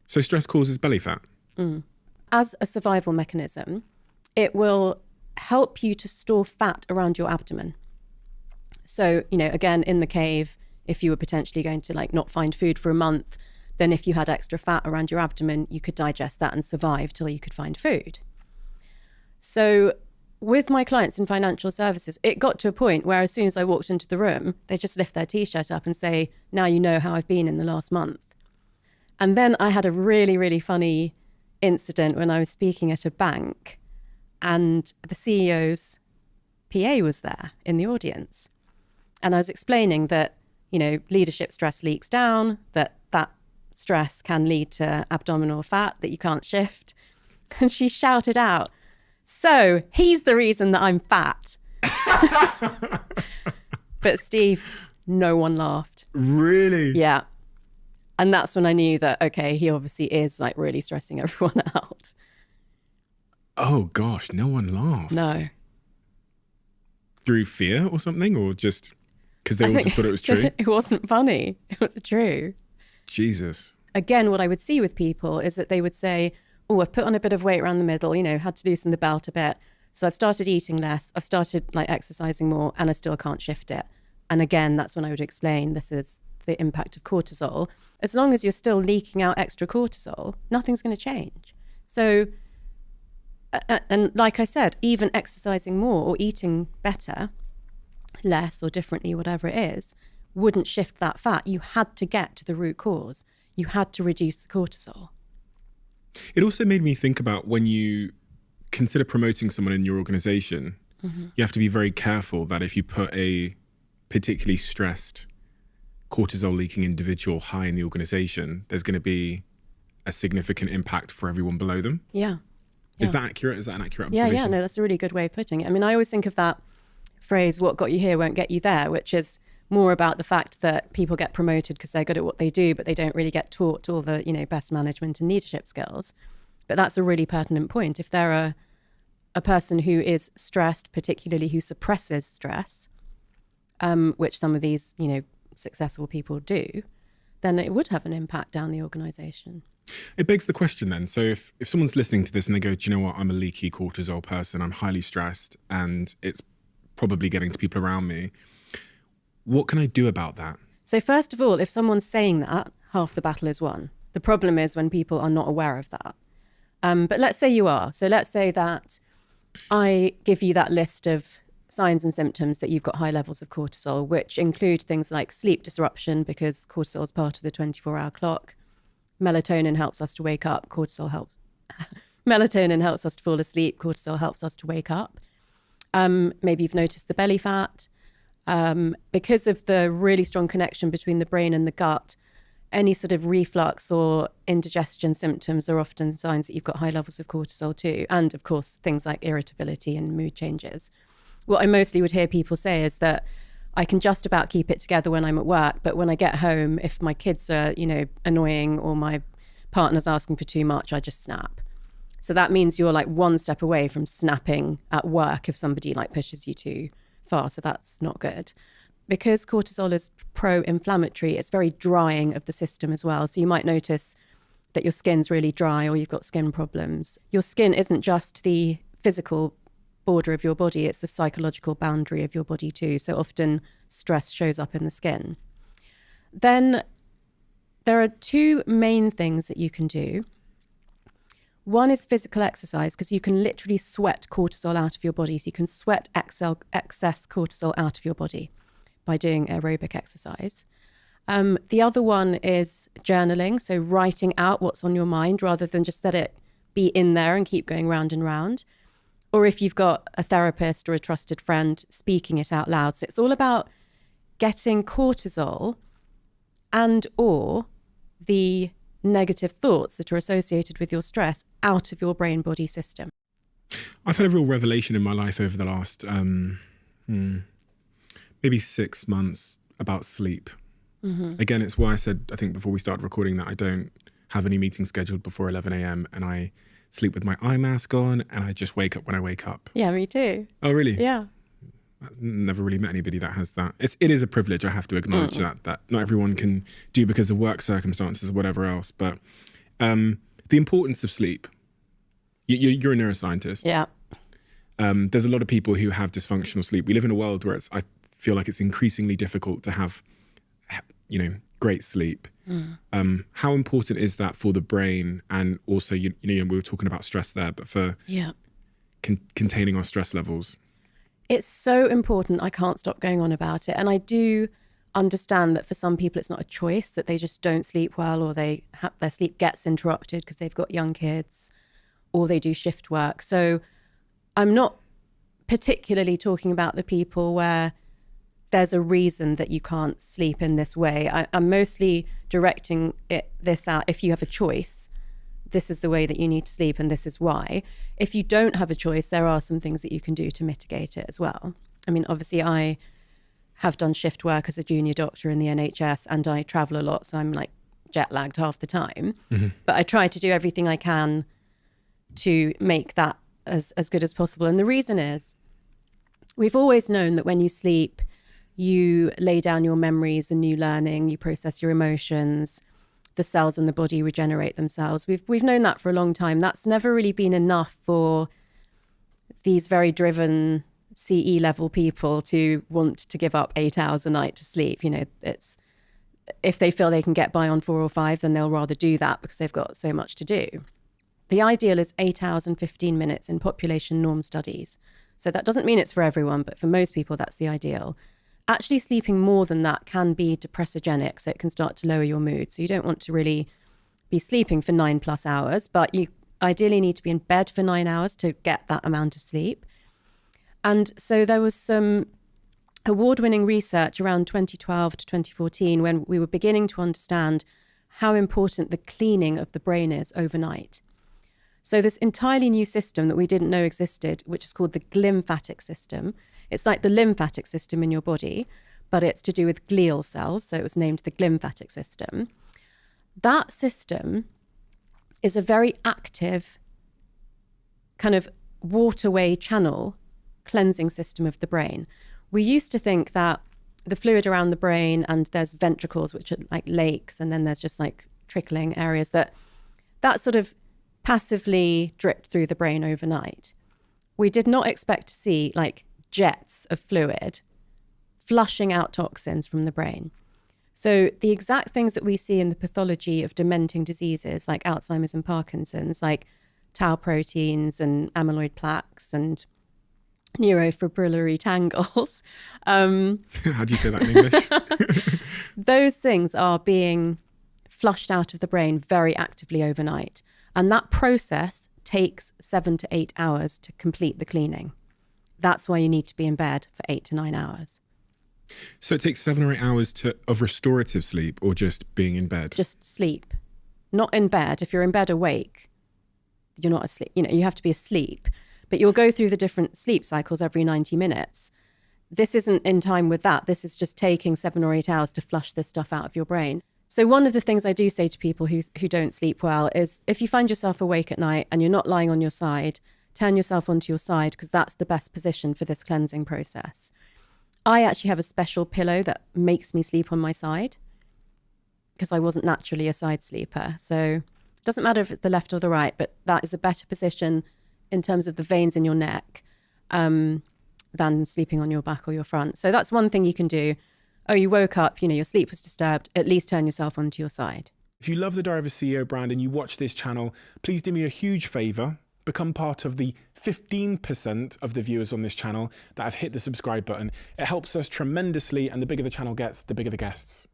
So stress causes belly fat? As a survival mechanism, it will help you to store fat around your abdomen. So, again, in the cave, if you were potentially going to not find food for a month, then if you had extra fat around your abdomen, you could digest that and survive till you could find food. So with my clients in financial services, it got to a point where as soon as I walked into the room, they just lift their T-shirt up and say, now you know how I've been in the last month. And then I had a really, really funny incident when I was speaking at a bank, and the CEO's PA was there in the audience. And I was explaining that, leadership stress leaks down, that stress can lead to abdominal fat that you can't shift. And she shouted out, so he's the reason that I'm fat. But Steve, no one laughed. Really? Yeah. And that's when I knew that, okay, he obviously is really stressing everyone out. Oh gosh, no one laughed. No. Through fear or something, or just because they all just thought it was true? It wasn't funny. It was true. Jesus. Again, what I would see with people is that they would say, oh, I've put on a bit of weight around the middle, had to loosen the belt a bit. So I've started eating less. I've started exercising more, and I still can't shift it. And again, that's when I would explain this is the impact of cortisol. As long as you're still leaking out extra cortisol, nothing's going to change. So, and like I said, even exercising more or eating better, less or differently, whatever it is, wouldn't shift that fat. You had to get to the root cause. You had to reduce the cortisol. It also made me think about when you consider promoting someone in your organization, you have to be very careful that if you put a particularly stressed, cortisol leaking individual high in the organization, there's going to be a significant impact for everyone below them. Yeah. Is that accurate? Is that an accurate observation? Yeah, no, that's a really good way of putting it. I mean, I always think of that phrase, what got you here won't get you there, which is more about the fact that people get promoted because they're good at what they do, but they don't really get taught all the, best management and leadership skills. But that's a really pertinent point. If they're a person who is stressed, particularly who suppresses stress, which some of these, successful people do, then it would have an impact down the organisation. It begs the question then. So if someone's listening to this and they go, do you know what, I'm a leaky cortisol person, I'm highly stressed, and it's probably getting to people around me, what can I do about that? So first of all, if someone's saying that, half the battle is won. The problem is when people are not aware of that. But let's say you are. So let's say that I give you that list of signs and symptoms that you've got high levels of cortisol, which include things like sleep disruption, because cortisol is part of the 24-hour clock. Melatonin helps us to wake up. Melatonin helps us to fall asleep. Cortisol helps us to wake up. Maybe you've noticed the belly fat. Because of the really strong connection between the brain and the gut, any sort of reflux or indigestion symptoms are often signs that you've got high levels of cortisol too. And of course, things like irritability and mood changes. What I mostly would hear people say is that I can just about keep it together when I'm at work, but when I get home, if my kids are, annoying or my partner's asking for too much, I just snap. So that means you're one step away from snapping at work if somebody pushes you too far. So that's not good. Because cortisol is pro-inflammatory, it's very drying of the system as well. So you might notice that your skin's really dry or you've got skin problems. Your skin isn't just the physical border of your body, it's the psychological boundary of your body too. So often stress shows up in the skin. Then there are two main things that you can do. One is physical exercise, because you can literally sweat cortisol out of your body. So you can sweat excess cortisol out of your body by doing aerobic exercise. The other one is journaling, so writing out what's on your mind rather than just let it be in there and keep going round and round. Or if you've got a therapist or a trusted friend, speaking it out loud. So it's all about getting cortisol and or the negative thoughts that are associated with your stress out of your brain-body system. I've had a real revelation in my life over the last maybe 6 months about sleep. Again, it's why I said, I think before we started recording, that I don't have any meetings scheduled before 11 a.m. and I sleep with my eye mask on and I just wake up when I wake up. Yeah, me too. Oh, really? Yeah. I've never really met anybody that has that. It is a privilege, I have to acknowledge that not everyone can do because of work circumstances or whatever else. But The importance of sleep. You're a neuroscientist. Yeah. There's a lot of people who have dysfunctional sleep. We live in a world where I feel like it's increasingly difficult to have, great sleep. How important is that for the brain? And also, we were talking about stress there, but for containing our stress levels. It's so important. I can't stop going on about it. And I do understand that for some people it's not a choice, that they just don't sleep well, or their sleep gets interrupted because they've got young kids, or they do shift work. So I'm not particularly talking about the people where there's a reason that you can't sleep in this way. I'm mostly directing this out. If you have a choice, this is the way that you need to sleep and this is why. If you don't have a choice, there are some things that you can do to mitigate it as well. I mean, obviously I have done shift work as a junior doctor in the NHS, and I travel a lot, so I'm like jet lagged half the time. But I try to do everything I can to make that as good as possible. And the reason is, we've always known that when you sleep, you lay down your memories and new learning, you process your emotions, the cells in the body regenerate themselves. We've known that for a long time. That's never really been enough for these very driven CE level people to want to give up 8 hours a night to sleep. It's, if they feel they can get by on 4 or 5, then they'll rather do that because they've got so much to do. The ideal is 8 hours and 15 minutes in population norm studies. So that doesn't mean it's for everyone, but for most people, that's the ideal. Actually sleeping more than that can be depressogenic, so it can start to lower your mood. So you don't want to really be sleeping for 9+ hours, but you ideally need to be in bed for 9 hours to get that amount of sleep. And so there was some award-winning research around 2012 to 2014 when we were beginning to understand how important the cleaning of the brain is overnight. So this entirely new system that we didn't know existed, which is called the glymphatic system. It's like the lymphatic system in your body, but it's to do with glial cells. So it was named the glymphatic system. That system is a very active kind of waterway channel cleansing system of the brain. We used to think that the fluid around the brain, and there's ventricles, which are like lakes, and then there's just like trickling areas, that sort of passively dripped through the brain overnight. We did not expect to see like jets of fluid flushing out toxins from the brain. So the exact things that we see in the pathology of dementing diseases like Alzheimer's and Parkinson's, like tau proteins and amyloid plaques and neurofibrillary tangles. How do you say that in English? Those things are being flushed out of the brain very actively overnight. And that process takes 7 to 8 hours to complete the cleaning. That's why you need to be in bed for 8 to 9 hours. So it takes 7 or 8 hours of restorative sleep, or just being in bed? Just sleep. Not in bed. If you're in bed awake, you're not asleep. You have to be asleep. But you'll go through the different sleep cycles every 90 minutes. This isn't in time with that. This is just taking 7 or 8 hours to flush this stuff out of your brain. So one of the things I do say to people who don't sleep well is, if you find yourself awake at night and you're not lying on your side, turn yourself onto your side, because that's the best position for this cleansing process. I actually have a special pillow that makes me sleep on my side, because I wasn't naturally a side sleeper. So it doesn't matter if it's the left or the right, but that is a better position in terms of the veins in your neck than sleeping on your back or your front. So that's one thing you can do. Oh, you woke up, your sleep was disturbed, at least turn yourself onto your side. If you love the Diary of a CEO brand and you watch this channel, please do me a huge favour. Become part of the 15% of the viewers on this channel that have hit the subscribe button. It helps us tremendously, and the bigger the channel gets, the bigger the guests.